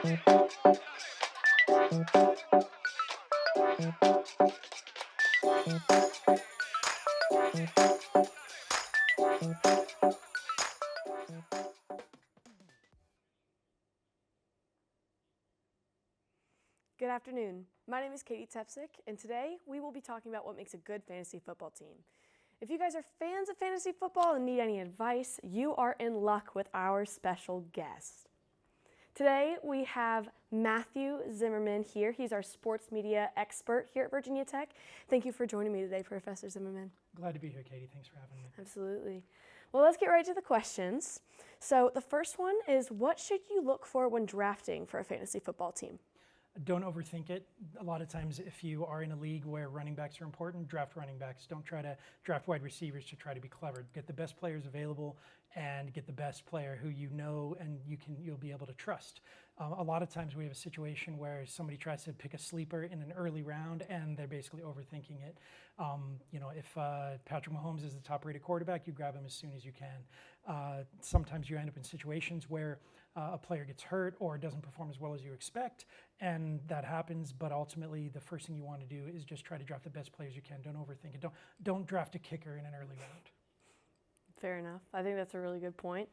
Good afternoon. My name is Katie Tepsick, and today we will be talking about what makes a good fantasy football team. If you guys are fans of fantasy football and need any advice, you are in luck with our special guest. Today we have Matthew Zimmerman here. He's our sports media expert here at Virginia Tech. Thank you for joining me today, Professor Zimmerman. Glad to be here, Katie. Thanks for having me. Absolutely. Well, let's get right to the questions. So the first one is, what should you look for when drafting for a fantasy football team? Don't overthink it. A lot of times if you are in a league where running backs are important, draft running backs. Don't try to draft wide receivers to try to be clever. Get the best players available and get the best player who you know and you'll be able to trust. A lot of times we have a situation where somebody tries to pick a sleeper in an early round and they're basically overthinking it. If Patrick Mahomes is the top-rated quarterback, you grab him as soon as you can. Sometimes you end up in situations where a player gets hurt or doesn't perform as well as you expect, and that happens, but ultimately the first thing you want to do is just try to draft the best players you can. Don't overthink it. Don't draft a kicker in an early round. Fair enough. I think that's a really good point.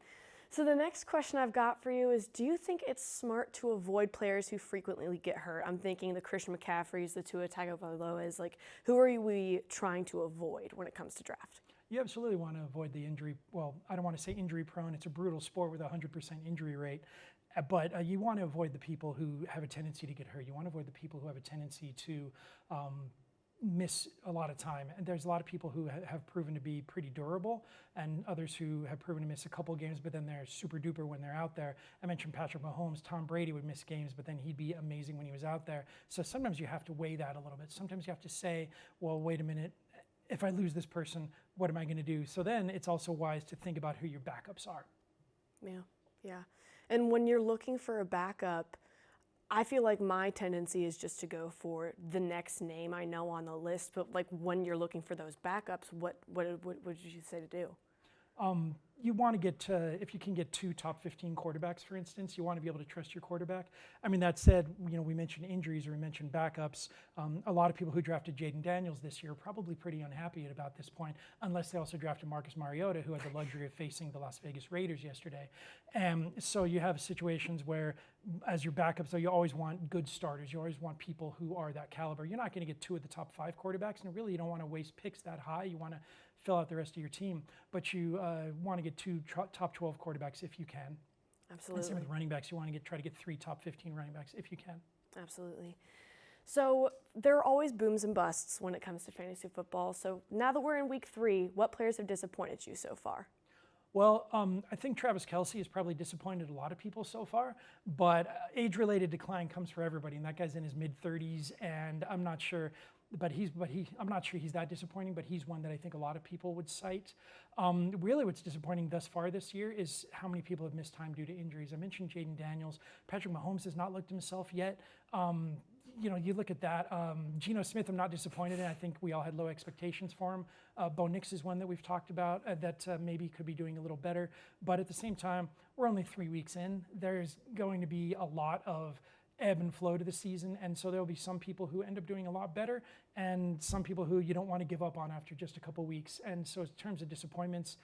So the next question I've got for you is, do you think it's smart to avoid players who frequently get hurt? I'm thinking the Christian McCaffreys, the Tua Tagovailoas. Who are we trying to avoid when it comes to draft? You absolutely want to avoid the injury. Well, I don't want to say injury prone. It's a brutal sport with a 100% injury rate. But you want to avoid the people who have a tendency to get hurt. You want to avoid the people who have a tendency to miss a lot of time. And there's a lot of people who have proven to be pretty durable and others who have proven to miss a couple games, but then they're super duper when they're out there. I mentioned Patrick Mahomes. Tom Brady would miss games, but then he'd be amazing when he was out there. So sometimes you have to weigh that a little bit. Sometimes you have to say, well, wait a minute. If I lose this person, what am I going to do? So then it's also wise to think about who your backups are. Yeah. And when you're looking for a backup, I feel like my tendency is just to go for the next name I know on the list. But when you're looking for those backups, what would you say to do? You want to get if you can get 2 top 15 quarterbacks, for instance, you want to be able to trust your quarterback. I mean, that said, we mentioned injuries or we mentioned backups. A lot of people who drafted Jaden Daniels this year are probably pretty unhappy at about this point, unless they also drafted Marcus Mariota, who had the luxury of facing the Las Vegas Raiders yesterday. So you have situations where, as your backups, you always want good starters. You always want people who are that caliber. You're not going to get 2 of the top 5 quarterbacks, and really you don't want to waste picks that high. You want to fill out the rest of your team, but you want to get 2 top 12 quarterbacks if you can. Absolutely. And same with running backs. You want to try to get 3 top 15 running backs if you can. Absolutely. So there are always booms and busts when it comes to fantasy football. So now that we're in week 3, what players have disappointed you so far? Well, I think Travis Kelce has probably disappointed a lot of people so far, but age-related decline comes for everybody, and that guy's in his mid-30s, and I'm not sure. I'm not sure he's that disappointing, but he's one that I think a lot of people would cite. Really what's disappointing thus far this year is how many people have missed time due to injuries. I mentioned Jaden Daniels. Patrick Mahomes has not looked himself yet. You look at that. Geno Smith, I'm not disappointed in. I think we all had low expectations for him. Bo Nix is one that we've talked about that maybe could be doing a little better. But at the same time, we're only 3 weeks in. There's going to be a lot of ebb and flow to the season, and so there'll be some people who end up doing a lot better and some people who you don't want to give up on after just a couple weeks. And so in terms of disappointments,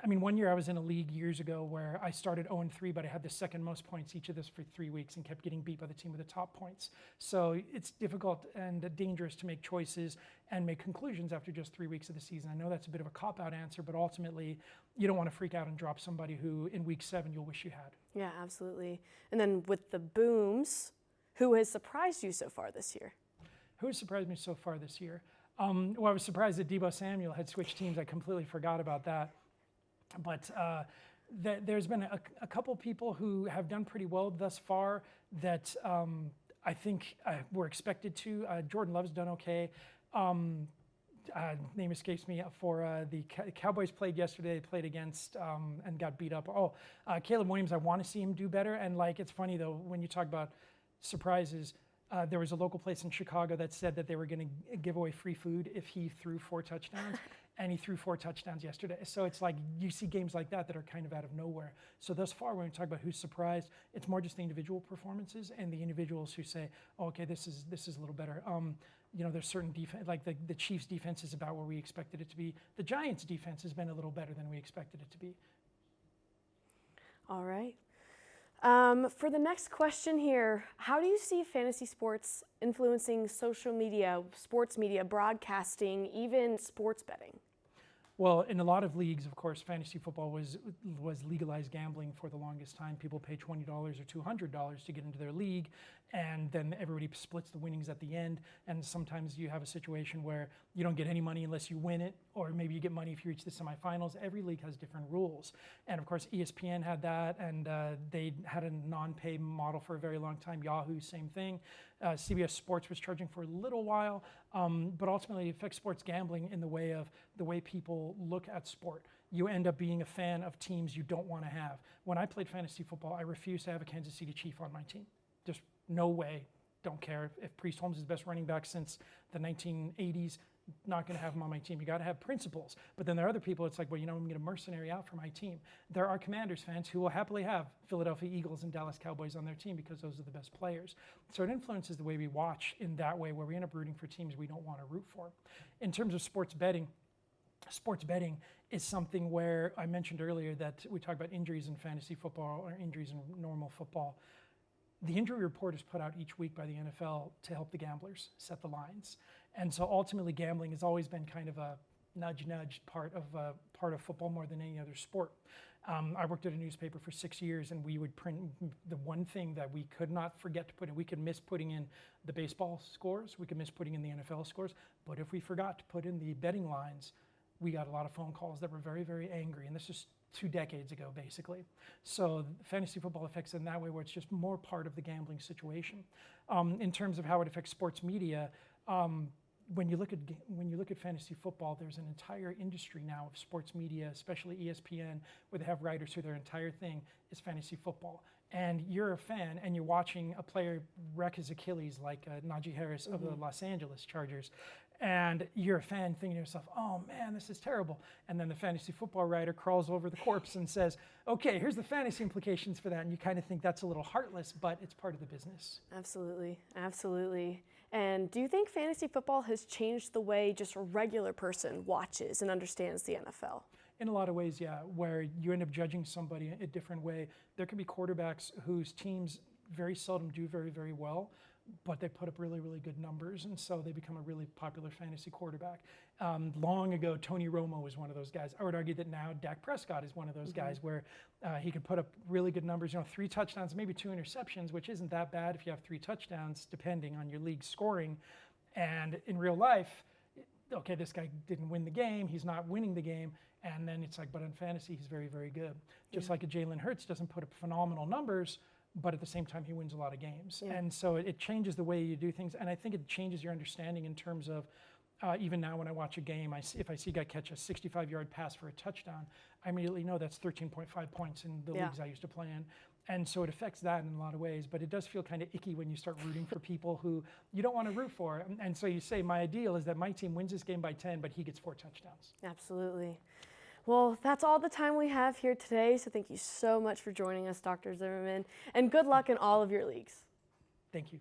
I mean, one year I was in a league years ago where I started 0-3, but I had the second most points each of this for 3 weeks and kept getting beat by the team with the top points. So it's difficult and dangerous to make choices and make conclusions after just 3 weeks of the season. I know that's a bit of a cop-out answer, but ultimately you don't want to freak out and drop somebody who in week 7 you'll wish you had. Yeah, absolutely. And then with the booms, who has surprised you so far this year? Who has surprised me so far this year? Well, I was surprised that Deebo Samuel had switched teams. I completely forgot about that. But there's been a couple people who have done pretty well thus far that I think were expected to. Jordan Love's done okay. Name escapes me. For the Cowboys played yesterday. They played against and got beat up. Caleb Williams, I want to see him do better. And it's funny though, when you talk about surprises, there was a local place in Chicago that said that they were going to give away free food if he threw 4 touchdowns. and he threw 4 touchdowns yesterday. So it's like you see games like that are kind of out of nowhere. So thus far, when we talk about who's surprised, it's more just the individual performances and the individuals who say, oh, okay, this is a little better. There's certain defense, like the Chiefs' defense is about where we expected it to be. The Giants' defense has been a little better than we expected it to be. All right. For the next question here, how do you see fantasy sports influencing social media, sports media, broadcasting, even sports betting? Well, in a lot of leagues, of course, fantasy football was legalized gambling for the longest time. People pay $20 or $200 to get into their league, and then everybody splits the winnings at the end. And sometimes you have a situation where you don't get any money unless you win it, or maybe you get money if you reach the semifinals. Every league has different rules. And of course, ESPN had that, and they had a non-pay model for a very long time. Yahoo, same thing. CBS Sports was charging for a little while, but ultimately it affects sports gambling in the way people look at sport. You end up being a fan of teams you don't want to have. When I played fantasy football, I refused to have a Kansas City Chief on my team. Just no way, don't care. If Priest Holmes is the best running back since the 1980s, not going to have him on my team. You got to have principles. But then there are other people, it's like, well, I'm going to get a mercenary out for my team. There are Commanders fans who will happily have Philadelphia Eagles and Dallas Cowboys on their team because those are the best players. So it influences the way we watch in that way, where we end up rooting for teams we don't want to root for. In terms of sports betting is something where I mentioned earlier that we talk about injuries in fantasy football or injuries in normal football. The injury report is put out each week by the NFL to help the gamblers set the lines. And so ultimately gambling has always been kind of a nudge part of football more than any other sport. I worked at a newspaper for 6 years, and we would print the one thing that we could not forget to put in. We could miss putting in the baseball scores, we could miss putting in the NFL scores, but if we forgot to put in the betting lines, we got a lot of phone calls that were very, very angry. And this is 2 decades ago, basically. So fantasy football affects in that way, where it's just more part of the gambling situation. In terms of how it affects sports media, when you look at fantasy football, there's an entire industry now of sports media, especially ESPN, where they have writers who their entire thing is fantasy football. And you're a fan, and you're watching a player wreck his Achilles, like Najee Harris of the Los Angeles Chargers. And you're a fan thinking to yourself, oh man, this is terrible. And then the fantasy football writer crawls over the corpse and says, okay, here's the fantasy implications for that. And you kind of think that's a little heartless, but it's part of the business. Absolutely, absolutely. And do you think fantasy football has changed the way just a regular person watches and understands the NFL? In a lot of ways, yeah, where you end up judging somebody a different way. There can be quarterbacks whose teams very seldom do very, very well, but they put up really, really good numbers, and so they become a really popular fantasy quarterback. Long ago, Tony Romo was one of those guys. I would argue that now Dak Prescott is one of those guys where he could put up really good numbers, 3 touchdowns, maybe 2 interceptions, which isn't that bad if you have 3 touchdowns, depending on your league scoring. And in real life, okay, this guy didn't win the game, he's not winning the game, and then it's like, but in fantasy, he's very, very good. Just like a Jalen Hurts doesn't put up phenomenal numbers, but at the same time, he wins a lot of games. Yeah. And so it changes the way you do things. And I think it changes your understanding in terms of, even now when I watch a game, if I see a guy catch a 65-yard pass for a touchdown, I immediately know that's 13.5 points in the leagues I used to play in. And so it affects that in a lot of ways, but it does feel kind of icky when you start rooting for people who you don't want to root for. And so you say, my ideal is that my team wins this game by 10, but he gets 4 touchdowns. Absolutely. Well, that's all the time we have here today, so thank you so much for joining us, Dr. Zimmerman, and good luck in all of your leagues. Thank you.